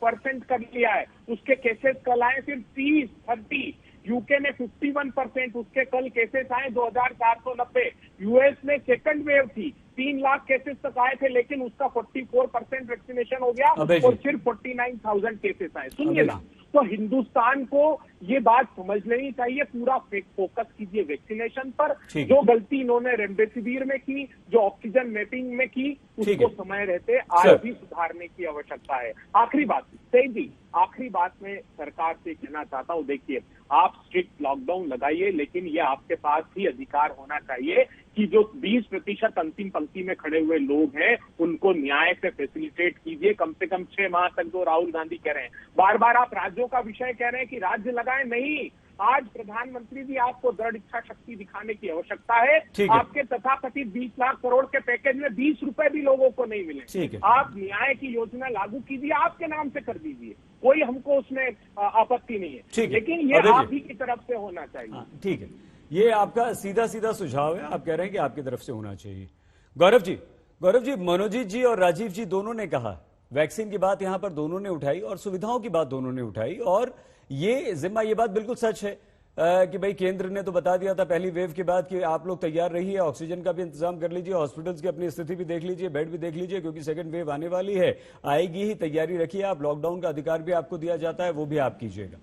50% कर लिया है, उसके केसेस कल आए सिर्फ 30। यूके ने 51%, उसके कल केसेस आए 2490। यूएस में सेकंड वेव थी, 3 लाख केसेस तक आए थे, लेकिन उसका 44% वैक्सीनेशन हो गया और सिर्फ 49,000 केसेस आए। सुनिए ना, तो हिंदुस्तान को ये बात समझ लेनी चाहिए, पूरा फोकस कीजिए वैक्सीनेशन पर। जो गलती इन्होंने रेमडेसिविर में की, जो ऑक्सीजन मैपिंग में की, उसको समय रहते आज भी सुधारने की आवश्यकता है। आखिरी बात सही जी, आखिरी बात में सरकार से कहना चाहता हूं, देखिए आप स्ट्रिक्ट लॉकडाउन लगाइए, लेकिन ये आपके पास ही अधिकार होना चाहिए कि जो 20% अंतिम पंक्ति में खड़े हुए लोग हैं उनको न्याय से फैसिलिटेट कीजिए, कम से कम 6 माह तक। जो राहुल गांधी कह रहे हैं, बार बार आप राज्यों का विषय कह रहे हैं कि राज्य लगाए, नहीं। आज प्रधानमंत्री जी आपको दृढ़ इच्छा शक्ति दिखाने की आवश्यकता है। आपके तथाकथित 20 लाख करोड़ के पैकेज में 20 रुपए भी लोगों को नहीं मिले। आप न्याय की योजना लागू कीजिए, आपके नाम से कर दीजिए, कोई हमको उसमें आपत्ति नहीं है, लेकिन ये आप ही की तरफ से होना चाहिए। ठीक है, ये आपका सीधा सीधा सुझाव है, आप कह रहे हैं कि आपकी तरफ से होना चाहिए। गौरव जी, मनोजीत जी और राजीव जी दोनों ने कहा, वैक्सीन की बात यहां पर दोनों ने उठाई और सुविधाओं की बात दोनों ने उठाई, और ये बात बिल्कुल सच है कि भाई केंद्र ने तो बता दिया था पहली वेव के बाद कि आप लोग तैयार रहिए, ऑक्सीजन का भी इंतजाम कर लीजिए, हॉस्पिटल्स की अपनी स्थिति भी देख लीजिए, बेड भी देख लीजिए, क्योंकि सेकंड वेव आने वाली है, आएगी ही, तैयारी रखिए आप। लॉकडाउन का अधिकार भी आपको दिया जाता है, वो भी आप कीजिएगा।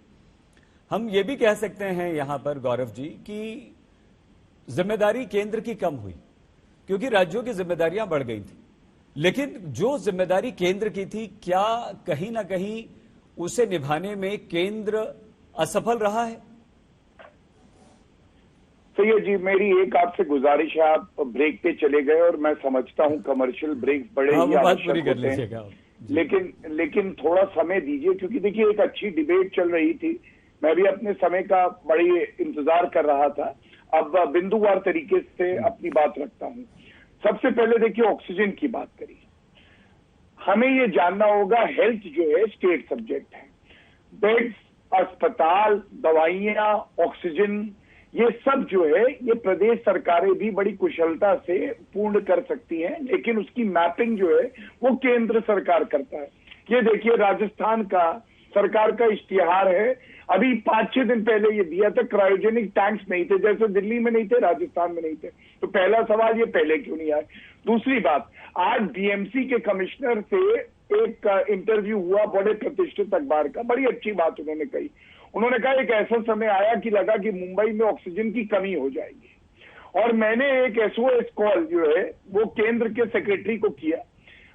हम ये भी कह सकते हैं यहां पर गौरव जी कि जिम्मेदारी केंद्र की कम हुई, क्योंकि राज्यों की जिम्मेदारियां बढ़ गई थी, लेकिन जो जिम्मेदारी केंद्र की थी, क्या कहीं ना कहीं उसे निभाने में केंद्र असफल रहा है? सैयद जी, मेरी एक आपसे गुजारिश है, आप ब्रेक पे चले गए और मैं समझता हूं कमर्शियल ब्रेक बड़े ही आवश्यक होते हैं, लेकिन थोड़ा समय दीजिए, क्योंकि देखिए एक अच्छी डिबेट चल रही थी, मैं भी अपने समय का बड़ी इंतजार कर रहा था। अब बिंदुवार तरीके से अपनी बात रखता हूं। सबसे पहले देखिए ऑक्सीजन की बात करिए, हमें ये जानना होगा, हेल्थ जो है स्टेट सब्जेक्ट है, बेड्स, अस्पताल, दवाइयां, ऑक्सीजन, ये सब जो है ये प्रदेश सरकारें भी बड़ी कुशलता से पूर्ण कर सकती हैं, लेकिन उसकी मैपिंग जो है वो केंद्र सरकार करता है। ये देखिए राजस्थान का सरकार का इश्तिहार है, अभी 5-6 दिन पहले ये दिया था, क्रायोजेनिक टैंक्स नहीं थे, जैसे दिल्ली में नहीं थे, राजस्थान में नहीं थे। तो पहला सवाल ये पहले क्यों नहीं आए। दूसरी बात, आज बीएमसी के कमिश्नर से एक इंटरव्यू हुआ बड़े प्रतिष्ठित अखबार का, बड़ी अच्छी बात उन्होंने कही। उन्होंने कहा एक ऐसा समय आया कि लगा कि मुंबई में ऑक्सीजन की कमी हो जाएगी, और मैंने एक एसओएस कॉल जो है वो केंद्र के सेक्रेटरी को किया,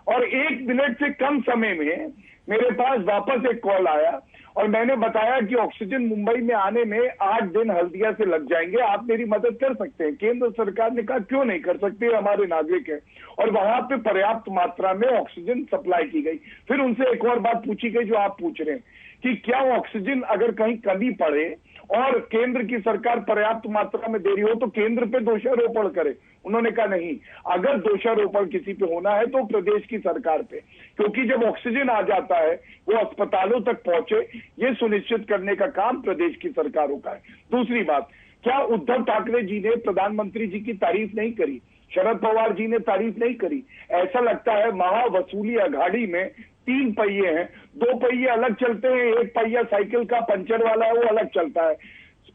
और 1 मिनट से कम समय में मेरे पास वापस एक कॉल आया, और मैंने बताया कि ऑक्सीजन मुंबई में आने में 8 दिन हल्दिया से लग जाएंगे, आप मेरी मदद कर सकते हैं। केंद्र सरकार ने कहा क्यों नहीं कर सकते, हमारे नागरिक हैं, और वहां पे पर्याप्त मात्रा में ऑक्सीजन सप्लाई की गई। फिर उनसे एक और बात पूछी गई जो आप पूछ रहे हैं कि क्या ऑक्सीजन अगर कहीं कमी पड़े और केंद्र की सरकार पर्याप्त मात्रा में दे रही हो तो केंद्र पे दोषारोपण करे। उन्होंने कहा नहीं, अगर दोषारोपण किसी पे होना है तो प्रदेश की सरकार पे, क्योंकि जब ऑक्सीजन आ जाता है वो अस्पतालों तक पहुंचे, ये सुनिश्चित करने का काम प्रदेश की सरकारों का है। दूसरी बात, क्या उद्धव ठाकरे जी ने प्रधानमंत्री जी की तारीफ नहीं करी, शरद पवार जी ने तारीफ नहीं करी? ऐसा लगता है महावसूली अघाड़ी में 3 पहिए हैं, 2 पहिए अलग चलते हैं, एक पहिया साइकिल का पंचर वाला है वो अलग चलता है।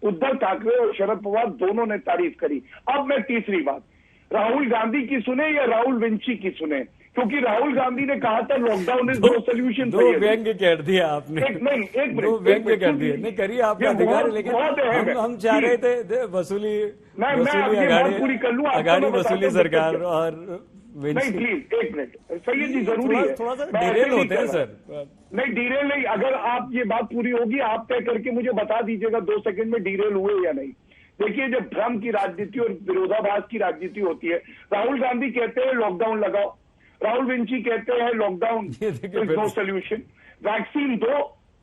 उद्धव ठाकरे और शरद पवार दोनों ने तारीफ करी। अब मैं तीसरी बात, राहुल गांधी की सुने या राहुल विंची की सुने, क्योंकि राहुल गांधी ने कहा था लॉकडाउन इज नो सोल्यूशन। दो व्यंग्य कर दिया आपने, एक मिनट, दो व्यंग्य कर दिए। नहीं करिए, आपका अधिकार है, लेकिन हम चाह रहे थे वसूली पूरी कर लूं, अघाड़ी वसूली सरकार और नहीं, प्लीज एक मिनट सैयद जी, जरूरी है, थोड़ा सा डिरेल होते हैं सर। नहीं डिरेल नहीं, अगर आप ये बात पूरी होगी आप तय करके मुझे बता दीजिएगा 2 सेकंड में डिरेल हुए या नहीं। देखिए, जब भ्रम की राजनीति और विरोधाभास की राजनीति होती है, राहुल गांधी कहते हैं लॉकडाउन लगाओ, राहुल विंची कहते हैं lockdown is no solution, vaccine दो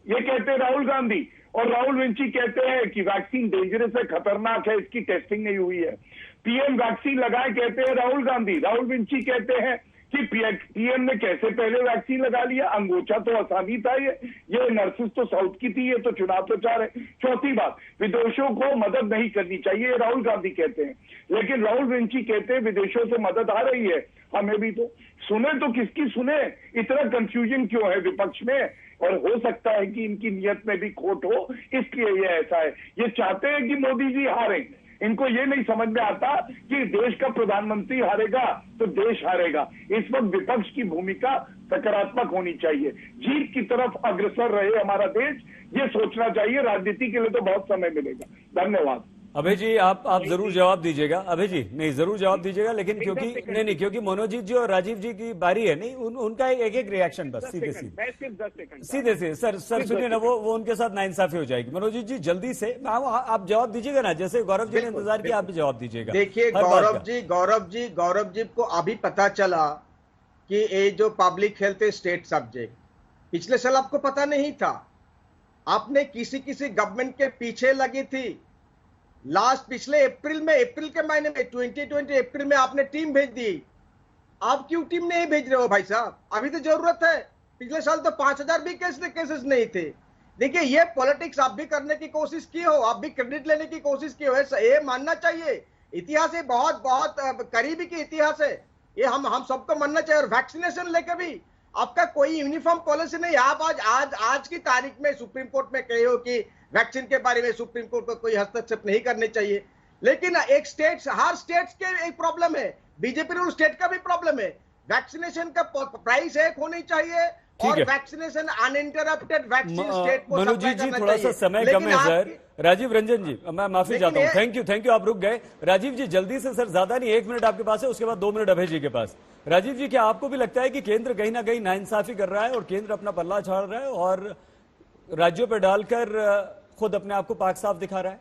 ये कहते हैं राहुल गांधी, और राहुल विंची कहते हैं कि वैक्सीन डेंजरस है, खतरनाक है, इसकी टेस्टिंग नहीं हुई है। पीएम वैक्सीन लगाए कहते हैं राहुल गांधी, राहुल विंची कहते हैं कि पीएम ने कैसे पहले वैक्सीन लगा लिया, अंगोछा तो आसानी था, ये नर्सेस तो साउथ की थी, ये तो चुनाव प्रचार है। चौथी बात, विदेशों को मदद नहीं करनी चाहिए, ये राहुल गांधी कहते हैं, लेकिन राहुल विंची कहते हैं विदेशों से मदद आ रही है, हमें भी तो सुने, तो किसकी सुने? इतना कंफ्यूजन क्यों है विपक्ष में? और हो सकता है कि इनकी नियत में भी खोट हो, इसलिए ये ऐसा है। ये चाहते हैं कि मोदी जी हारें, इनको ये नहीं समझ में आता कि देश का प्रधानमंत्री हारेगा तो देश हारेगा। इस वक्त विपक्ष की भूमिका सकारात्मक होनी चाहिए, जीत की तरफ अग्रसर रहे हमारा देश, ये सोचना चाहिए। राजनीति के लिए तो बहुत समय मिलेगा। धन्यवाद। अभय जी, आप जरूर जवाब दीजिएगा। अभय जी, नहीं जरूर जवाब दीजिएगा, लेकिन क्योंकि मनोजीत जी और राजीव जी की बारी है, नहीं उनका एक रिएक्शन बस सीधे सर सुनिए ना, वो उनके साथ नाइंसाफी हो जाएगी। मनोजीत जी जल्दी से आप जवाब दीजिएगा ना, जैसे गौरव जी ने इंतजार किया, आप भी जवाब दीजिएगा। देखिए गौरव जी को अभी पता चला कि ये जो पब्लिक हेल्थ स्टेट सब्जेक्ट पिछले साल आपको पता नहीं था, आपने किसी गवर्नमेंट के पीछे लगी थी। लास्ट पिछले अप्रैल के महीने में 2020 अप्रैल में आपने टीम भेज दी। आप क्यों टीम नहीं भेज रहे हो भाई साहब? अभी तो जरूरत है। पिछले साल तो 5000 भी केसेस नहीं थे। देखिए, ये पॉलिटिक्स आप भी करने की कोशिश की हो, आप भी क्रेडिट लेने की कोशिश की हो, ये मानना चाहिए। इतिहास है, बहुत बहुत करीबी की इतिहास है, ये हम सबको मानना चाहिए। और वैक्सीनेशन लेकर भी आपका कोई यूनिफॉर्म पॉलिसी नहीं। आप आज की तारीख में सुप्रीम कोर्ट में कहे हो कि वैक्सीन के बारे में सुप्रीम कोर्ट को कोई हस्तक्षेप नहीं करने चाहिए, लेकिन हर स्टेट्स के एक प्रॉब्लम है, बीजेपी रूल स्टेट का भी प्रॉब्लम है। वैक्सीनेशन का प्राइस एक होनी चाहिए और वैक्सीनेशन अनइंटरप्टेड वैक्सीन स्टेट को मनोजीत जी, थोड़ा सा समय कम है सर। राजीव रंजन जी, मैं माफी चाहता हूँ। थैंक यू, आप रुक गए। राजीव जी जल्दी से सर, ज्यादा नहीं, 1 मिनट आपके पास है, उसके बाद 2 मिनट अभय जी के पास। राजीव जी, क्या आपको भी लगता है कि केंद्र कहीं ना कहीं नाइंसाफी कर रहा है और केंद्र अपना पल्ला झाड़ रहा है और राज्यों पर डालकर खुद अपने आप को पाक साफ दिखा रहा है?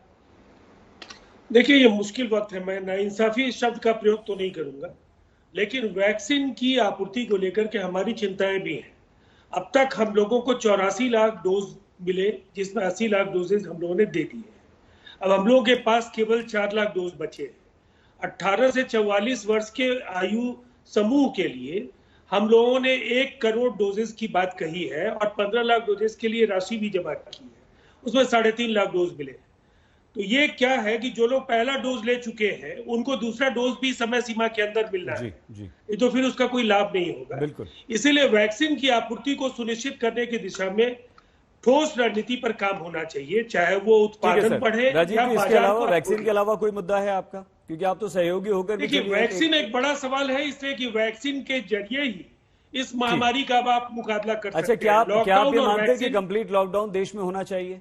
देखिए, ये मुश्किल वक्त है, मैं नाइंसाफी शब्द का प्रयोग तो नहीं करूंगा, लेकिन वैक्सीन की आपूर्ति को लेकर के हमारी चिंताएं भी हैं। अब तक हम लोगों को 84 लाख डोज मिले, जिसमें 80 लाख डोजेज हम लोगों ने दे दिए। अब हम लोगों के पास केवल 4 लाख डोज बचे। 18 से 44 वर्ष के आयु समूह के लिए हम लोगों ने 1 करोड़ डोजेज की बात कही है और 15 लाख डोजेज के लिए राशि भी जमा की है, उसमें 3.5 लाख डोज मिले। तो ये क्या है कि जो लोग पहला डोज ले चुके हैं उनको दूसरा डोज भी समय सीमा के अंदर मिलना है, तो फिर उसका कोई लाभ नहीं होगा। बिल्कुल। इसीलिए वैक्सीन की आपूर्ति को सुनिश्चित करने की दिशा में ठोस रणनीति पर काम होना चाहिए, चाहे वो उत्पादन बढ़े। राजीव जी, इसके अलावा वैक्सीन के अलावा कोई मुद्दा है आपका? क्योंकि आप तो सहयोगी होकर। देखिए, वैक्सीन एक बड़ा सवाल है, इसलिए कि वैक्सीन के जरिए ही इस महामारी का आप मुकाबला कर सकते हैं। अच्छा, क्या आप ये मानते हैं कि कंप्लीट लॉकडाउन देश में होना चाहिए?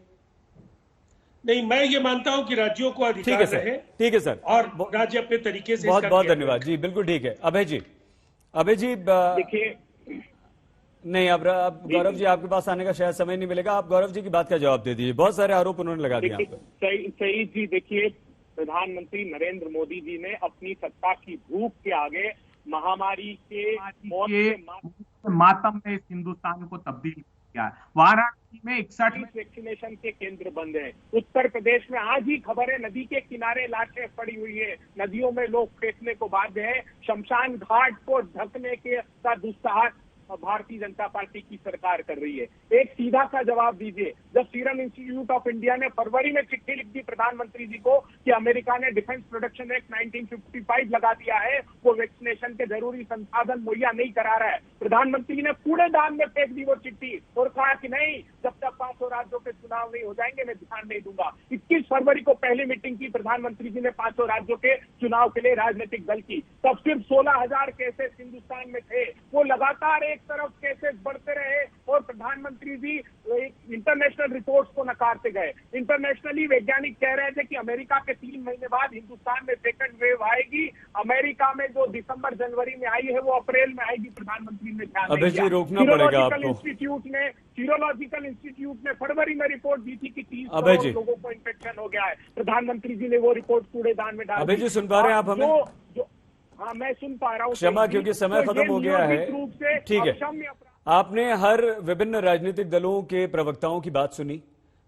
नहीं, मैं ये मानता हूं कि राज्यों को अधिकार रहे। ठीक है सर, और राज्य अपने तरीके से। बहुत धन्यवाद जी, बिल्कुल ठीक है। अभय जी देखिए, नहीं, अब गौरव जी आपके पास आने का शायद समय नहीं मिलेगा, आप गौरव जी की बात का जवाब दे दीजिए। बहुत सारे आरोप उन्होंने लगा दिए आप पर। सही जी, देखिए, प्रधानमंत्री नरेंद्र मोदी जी ने अपनी सत्ता की भूख के आगे महामारी के मातम में इस हिंदुस्तान को तब्दील किया। वाराणसी में 61 वैक्सीनेशन के केंद्र बंद हैं। उत्तर प्रदेश में आज ही खबर है, नदी के किनारे लाशें पड़ी हुई है, नदियों में लोग फेंकने को बाध्य हैं। शमशान घाट को ढकने का दुस्साहस भारतीय जनता पार्टी की सरकार कर रही है। एक सीधा सा जवाब दीजिए। जब सीरम इंस्टीट्यूट ऑफ इंडिया ने फरवरी में चिट्ठी लिख दी प्रधानमंत्री जी को कि अमेरिका ने डिफेंस प्रोडक्शन एक्ट 1955 लगा दिया है, वो वैक्सीनेशन के जरूरी संसाधन मुहैया नहीं करा रहा है, प्रधानमंत्री ने कूड़ेदान में फेंक दी वो चिट्ठी और कहा कि नहीं, जब तक 500 राज्यों के चुनाव नहीं हो जाएंगे मैं ध्यान नहीं दूंगा। 21 फरवरी को पहली मीटिंग की प्रधानमंत्री जी ने 500 राज्यों के चुनाव के लिए राजनीतिक दल की, तब सिर्फ 16,000 केसेस हिंदुस्तान में थे। वो लगातार एक तरफ केसेस बढ़ते रहे और प्रधानमंत्री जी इंटरनेशनल रिपोर्ट्स को नकारते गए। इंटरनेशनली वैज्ञानिक कह रहे थे कि अमेरिका के 3 महीने बाद हिंदुस्तान में सेकंड वेव आएगी। अमेरिका में जो दिसंबर जनवरी में आई है वो अप्रैल में आएगी, प्रधानमंत्री ने ध्यान नहीं दिया। सीरोलॉजिकल इंस्टीट्यूट ने फरवरी में रिपोर्ट दी थी कि 30 करोड़ लोगों को इन्फेक्शन हो गया है, प्रधानमंत्री जी ने वो रिपोर्ट कूड़ेदान में डाल दी। अभय जी, सुन पा रहे हैं आप हमें? हाँ, मैं सुन पा रहा हूँ। क्षमा, क्योंकि समय खत्म हो गया है। ठीक है, आपने हर विभिन्न राजनीतिक दलों के प्रवक्ताओं की बात सुनी।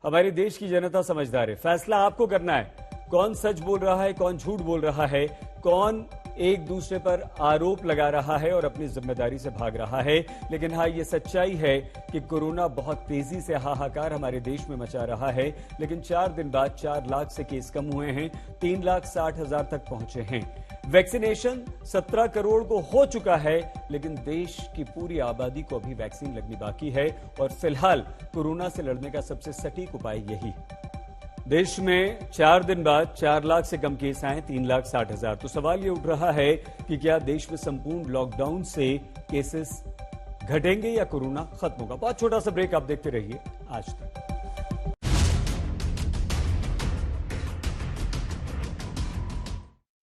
हमारे देश की जनता समझदार है, फैसला आपको करना है, कौन सच बोल रहा है, कौन झूठ बोल रहा है, कौन एक दूसरे पर आरोप लगा रहा है और अपनी जिम्मेदारी से भाग रहा है। लेकिन हाँ, ये सच्चाई है कि कोरोना बहुत तेजी से हाहाकार हमारे देश में मचा रहा है। लेकिन 4 दिन बाद 4 लाख से केस कम हुए हैं, 3,60,000 तक पहुंचे हैं। वैक्सीनेशन 17 करोड़ को हो चुका है, लेकिन देश की पूरी आबादी को अभी वैक्सीन लगनी बाकी है और फिलहाल कोरोना से लड़ने का सबसे सटीक उपाय यही है। देश में 4 दिन बाद 4 लाख से कम केस आए, 3,60,000। तो सवाल ये उठ रहा है कि क्या देश में संपूर्ण लॉकडाउन से केसेस घटेंगे या कोरोना खत्म होगा। बहुत छोटा सा ब्रेक, आप देखते रहिए आज तक।